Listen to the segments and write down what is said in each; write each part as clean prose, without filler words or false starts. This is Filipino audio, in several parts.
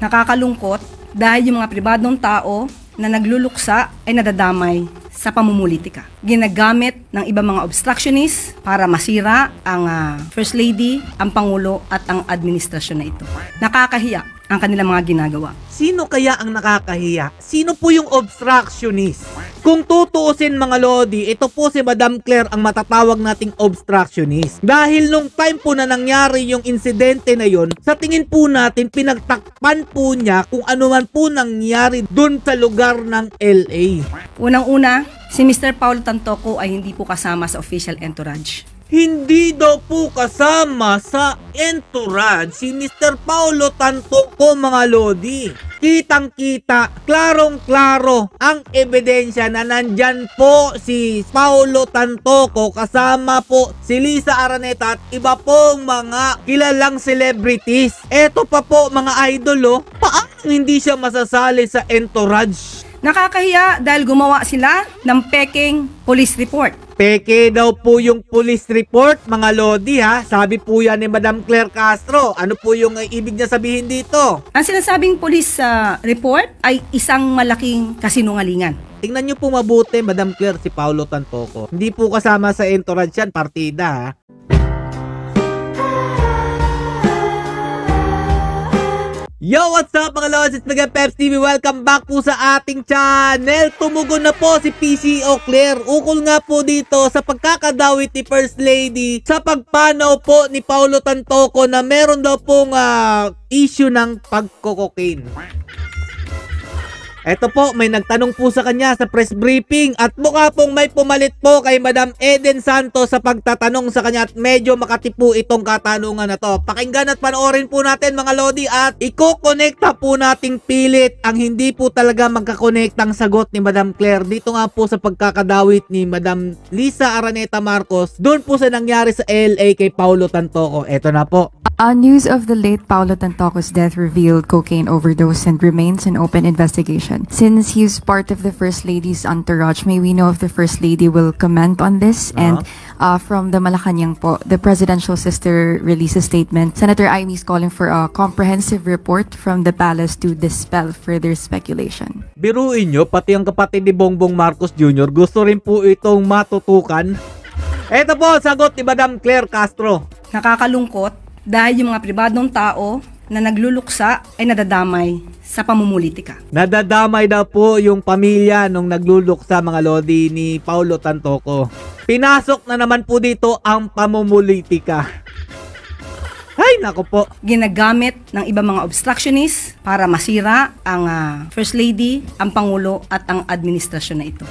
Nakakalungkot dahil yung mga pribadong tao na nagluluksa ay nadadamay sa pamumulitika. Ginagamit ng ibang mga obstructionists para masira ang First Lady, ang Pangulo at ang administrasyon na ito. Nakakahiya ang kanilang mga ginagawa. Sino kaya ang nakakahiya? Sino po yung obstructionist? Kung tutuusin mga lodi, ito po si Madam Claire ang matatawag nating obstructionist. Dahil nung time po na nangyari yung insidente na yon, sa tingin po natin, pinagtakpan po niya kung ano man po nangyari dun sa lugar ng LA. Unang-una, si Mr. Paulo Tantoco ay hindi po kasama sa official entourage. Hindi daw po kasama sa entourage si Mr. Paulo Tantoco mga lodi. Kitang-kita, klarong-klaro ang ebidensya na nandyan po si Paulo Tantoco kasama po si Liza Araneta at iba pong mga kilalang celebrities. Eto pa po mga idol, paano hindi siya masasali sa entourage? Nakakahiya dahil gumawa sila ng peking police report. Peke daw po yung police report, mga lodi ha. Sabi po yan ni Madam Claire Castro. Ano po yung ibig niya sabihin dito? Ang sinasabing police report ay isang malaking kasinungalingan. Tingnan nyo po mabuti, Madam Claire, si Paulo Tantoco. Hindi po kasama sa entourage yan, partida ha. Yo, what's up mga lods? It's Mega Peps TV. Welcome back po sa ating channel. Tumugon na po si PCO Claire. Ukol nga po dito sa pagkakadawit ni First Lady sa pagpanaw po ni Paulo Tantoco na meron daw pong issue ng pagko-cocaine. Eto po, may nagtanong po sa kanya sa press briefing at mukha pong may pumalit po kay Madam Eden Santos sa pagtatanong sa kanya at medyo makati po itong katanungan na to. Pakinggan at panoorin po natin mga lodi at iko-connecta po nating pilit ang hindi po talaga magkakonektang sagot ni Madam Claire dito nga po sa pagkakadawit ni Madam Liza Araneta Marcos doon po sa nangyari sa LA kay Paulo Tantoco. Eto na po. News of the late Paulo Tantoco's death revealed cocaine overdose and remains an open investigation. Since he's part of the First Lady's entourage, may we know if the First Lady will comment on this? And from the Malacanang po, the presidential sister released a statement. Senator Amy is calling for a comprehensive report from the palace to dispel further speculation. Biruin nyo, pati ang kapatid ni Bongbong Marcos Jr. gusto rin po itong matutukan. Ito po, sagot ni Madam Claire Castro. Nakakalungkot dahil yung mga pribadong tao na nagluluksa ay nadadamay sa pamumulitika. Nadadamay daw po yung pamilya nung nagluluksa mga lodi ni Paulo Tantoco. Pinasok na naman po dito ang pamumulitika. Ay, nako po. Ginagamit ng ibang mga obstructionists para masira ang First Lady, ang Pangulo at ang administrasyon na ito.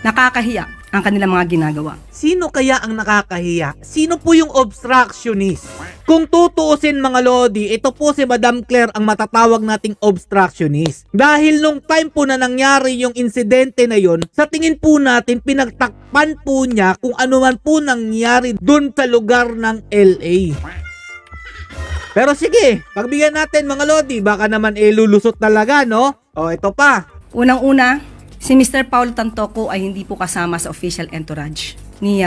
Nakakahiya ang kanilang mga ginagawa. Sino kaya ang nakakahiya? Sino po yung obstructionist? Kung tutuusin mga lodi, ito po si Madam Claire ang matatawag nating obstructionist. Dahil nung time po na nangyari yung insidente na yon, sa tingin po natin, pinagtakpan po niya kung ano man po nangyari dun sa lugar ng LA. Pero sige, pagbigyan natin mga lodi, baka naman lulusot talaga, no? O, ito pa. Unang-una, si Mr. Paulo Tantoco ay hindi po kasama sa official entourage ni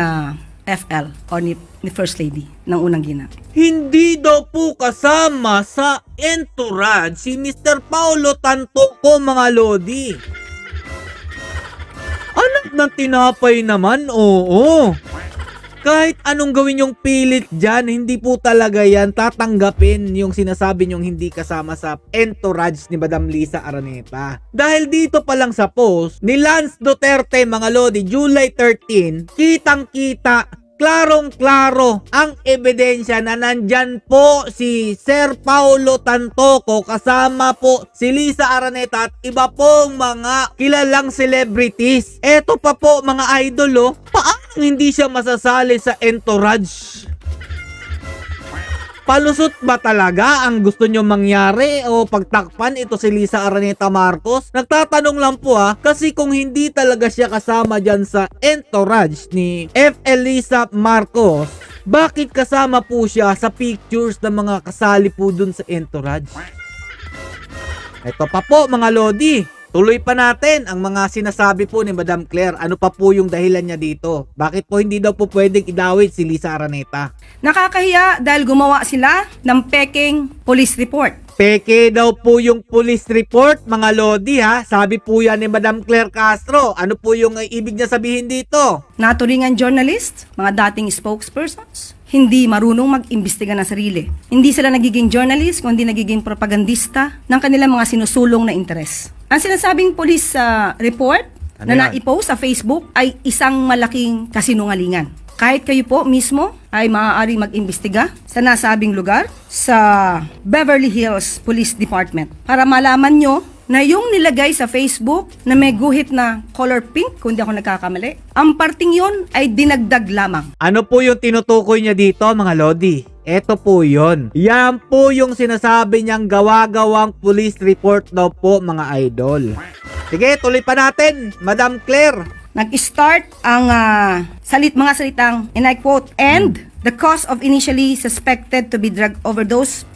FL o ni First Lady ng unang ginap. Hindi daw po kasama sa entourage si Mr. Paulo Tantoco mga lodi. Anak ng tinapay naman, oo. Kahit anong gawin yung pilit dyan, hindi po talaga yan tatanggapin yung sinasabi nyong hindi kasama sa entourage ni Madam Liza Araneta. Dahil dito pa lang sa post ni Lance Duterte mga lodi, July 13, kitang-kita, klarong-klaro ang ebidensya na nandyan po si Sir Paulo Tantoco kasama po si Liza Araneta at iba pong mga kilalang celebrities. Eto pa po mga idol, paano hindi siya masasali sa entourage? Palusot ba talaga ang gusto nyo mangyari o pagtakpan ito si Liza Araneta Marcos? Nagtatanong lang po kasi kung hindi talaga siya kasama dyan sa entourage ni FL Liza Marcos, bakit kasama po siya sa pictures ng mga kasali po dun sa entourage? Ito pa po mga lodi. Tuloy pa natin ang mga sinasabi po ni Madam Claire. Ano pa po yung dahilan niya dito? Bakit po hindi daw po pwedeng idawit si Liza Araneta? Nakakahiya dahil gumawa sila ng peking police report. Peke daw po yung police report, mga lodi ha. Sabi po yan ni Madam Claire Castro. Ano po yung ibig niya sabihin dito? Naturingan journalist, mga dating spokespersons, hindi marunong mag-imbestiga ng sarili. Hindi sila nagiging journalist, kundi nagiging propagandista ng kanilang mga sinusulong na interes. Ang sinasabing police report Ano na yan? naipost sa Facebook ay isang malaking kasinungalingan. Kahit kayo po mismo ay maaaring mag-imbestiga sa nasabing lugar sa Beverly Hills Police Department para malaman nyo na yung nilagay sa Facebook na may guhit na color pink, kung di ako nagkakamali, ang parting yon ay dinagdag lamang. Ano po yung tinutukoy niya dito, mga lodi? Eto po yun. Yan po yung sinasabi niyang gawa-gawang police report daw po, mga idol. Sige, tuloy pa natin, Madam Claire. Nag-start ang mga salitang, and I quote, and the cause of initially suspected to be drug overdose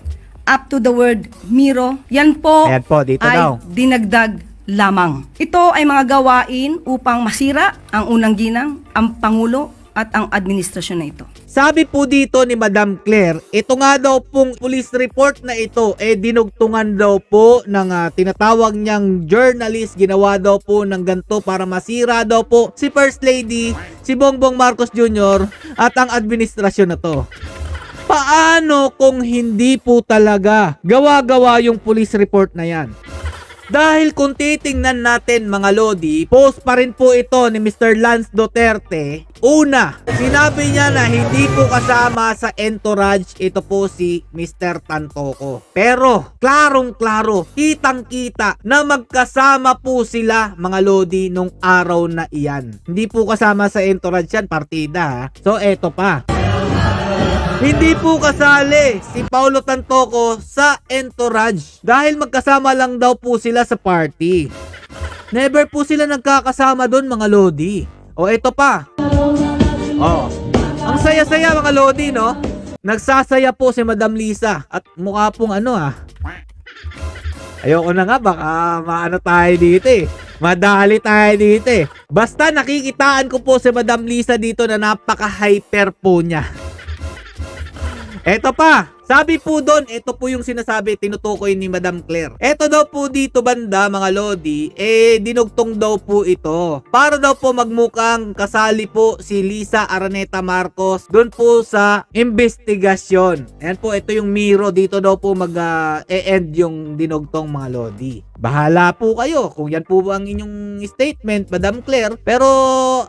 up to the word Miro. Yan po, Ayan po, dito ay daw. dinagdag lamang. Ito ay mga gawain upang masira ang unang ginang, ang Pangulo at ang administrasyon na ito. Sabi po dito ni Madam Claire, ito nga daw pong police report na ito, dinugtungan daw po ng tinatawag niyang journalist, ginawa daw po ng ganito para masira daw po si First Lady, si Bongbong Marcos Jr. at ang administrasyon na to. Paano kung hindi po talaga gawa-gawa yung police report na yan? Dahil kung titingnan natin, mga lodi, post pa rin po ito ni Mr. Lance Duterte. Una, sinabi niya na hindi po kasama sa entourage ito po si Mr. Tantoco. Pero, klarong-klaro, kitang-kita na magkasama po sila, mga lodi, nung araw na iyan. Hindi po kasama sa entourage yan, partida ha. So, eto pa. Hindi po kasali si Paulo Tantoco sa entourage dahil magkasama lang daw po sila sa party. Never po sila nagkakasama doon, mga lodi. O eto pa. Ang saya-saya, mga lodi, no? Nagsasaya po si Madam Liza at mukha pong ayoko na nga, baka maano tayo dito madali tayo dito Basta nakikitaan ko po si Madam Liza dito na napaka-hyper po niya. Eto pa, sabi po doon, ito po yung sinasabi, tinutukoy ni Madam Claire. Eto daw po dito banda, mga lodi, dinugtong daw po ito. Para daw po magmukhang kasali po si Liza Araneta Marcos doon po sa investigasyon. Ayan po, ito yung Miro, dito daw po mag-e-end yung dinugtong, mga lodi. Bahala po kayo kung yan po ang inyong statement, Madam Claire. Pero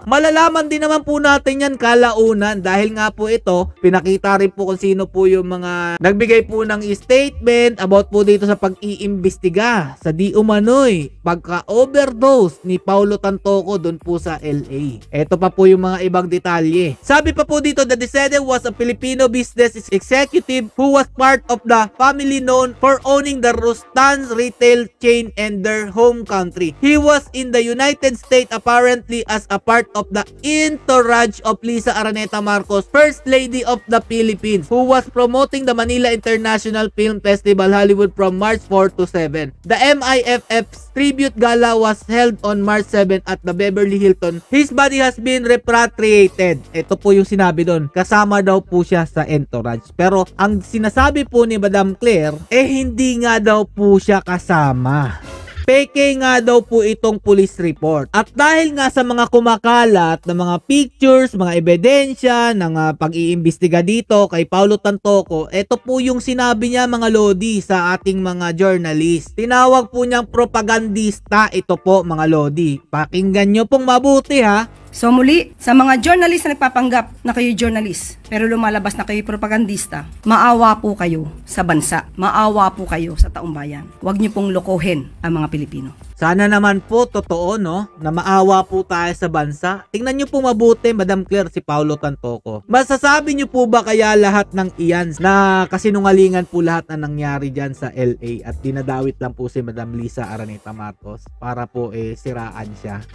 malalaman din naman po natin yan kalaunan dahil nga po ito, pinakita rin po kung sino po yung mga nagbigay po ng statement about po dito sa pag-iimbestiga sa di umano'y pagka-overdose ni Paulo Tantoco doon po sa LA. Ito pa po yung mga ibang detalye. Sabi pa po dito, the decedent was a Filipino business executive who was part of the family known for owning the Rustan's retail chain and their home country. He was in the United States apparently as a part of the entourage of Liza Araneta Marcos, First Lady of the Philippines, who was promoting the Manila International Film Festival Hollywood from March 4 to 7. The MIFF's tribute gala was held on March 7 at the Beverly Hilton. His body has been repatriated. Ito po yung sinabi doon. Kasama daw po siya sa entourage. Pero ang sinasabi po ni Madam Claire, hindi nga daw po siya kasama. Peke nga daw po itong police report. At dahil nga sa mga kumakalat na mga pictures, mga ebidensya ng pag-iimbestiga dito kay Paulo Tantoco, ito po yung sinabi niya, mga lodi, sa ating mga journalist. Tinawag po niyang propagandista ito po, mga lodi. Pakinggan nyo pong mabuti ha. So muli, sa mga journalist na nagpapanggap na kayo journalist, pero lumalabas na kayo propagandista, maawa po kayo sa bansa. Maawa po kayo sa taong bayan. Huwag niyo pong lokohin ang mga Pilipino. Sana naman po totoo, no, na maawa po tayo sa bansa. Tingnan nyo po mabuti, Madam Claire, si Paulo Tantoco. Masasabi nyo po ba kaya lahat ng iyan na kasinungalingan po lahat na nangyari dyan sa LA at dinadawit lang po si Madam Liza Araneta Marcos para po siraan siya?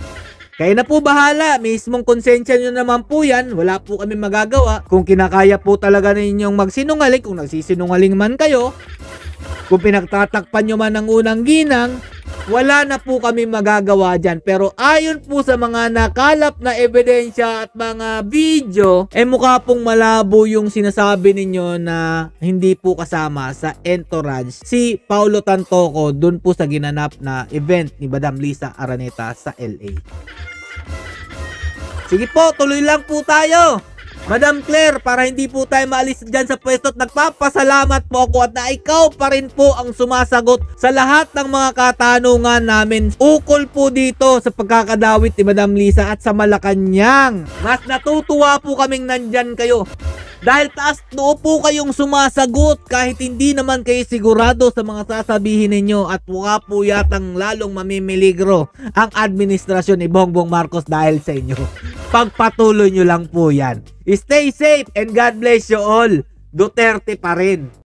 Kaya na po bahala, mismong konsensya nyo naman po yan, wala po kami magagawa. Kung kinakaya po talaga ninyong magsinungaling, kung nagsisinungaling man kayo, kung pinagtatakpan nyo man ng unang ginang, wala na po kami magagawa dyan. Pero ayon po sa mga nakalap na ebidensya at mga video, mukha pong malabo yung sinasabi ninyo na hindi po kasama sa entourage si Paulo Tantoco dun po sa ginanap na event ni Madam Liza Araneta sa LA. Sige po, tuloy lang po tayo. Madam Claire, para hindi po tayo maalis dyan sa pwesto at nagpapasalamat po ako at na ikaw pa rin po ang sumasagot sa lahat ng mga katanungan namin ukol po dito sa pagkakadawit ni Madam Liza at sa Malacanang. Mas natutuwa po kaming nandyan kayo. Dahil taas noo po kayong sumasagot kahit hindi naman kayo sigurado sa mga sasabihin ninyo at mukha po yatang lalong mamimiligro ang administrasyon ni Bongbong Marcos dahil sa inyo. Pagpatuloy nyo lang po yan. Stay safe and God bless you all. Duterte pa rin.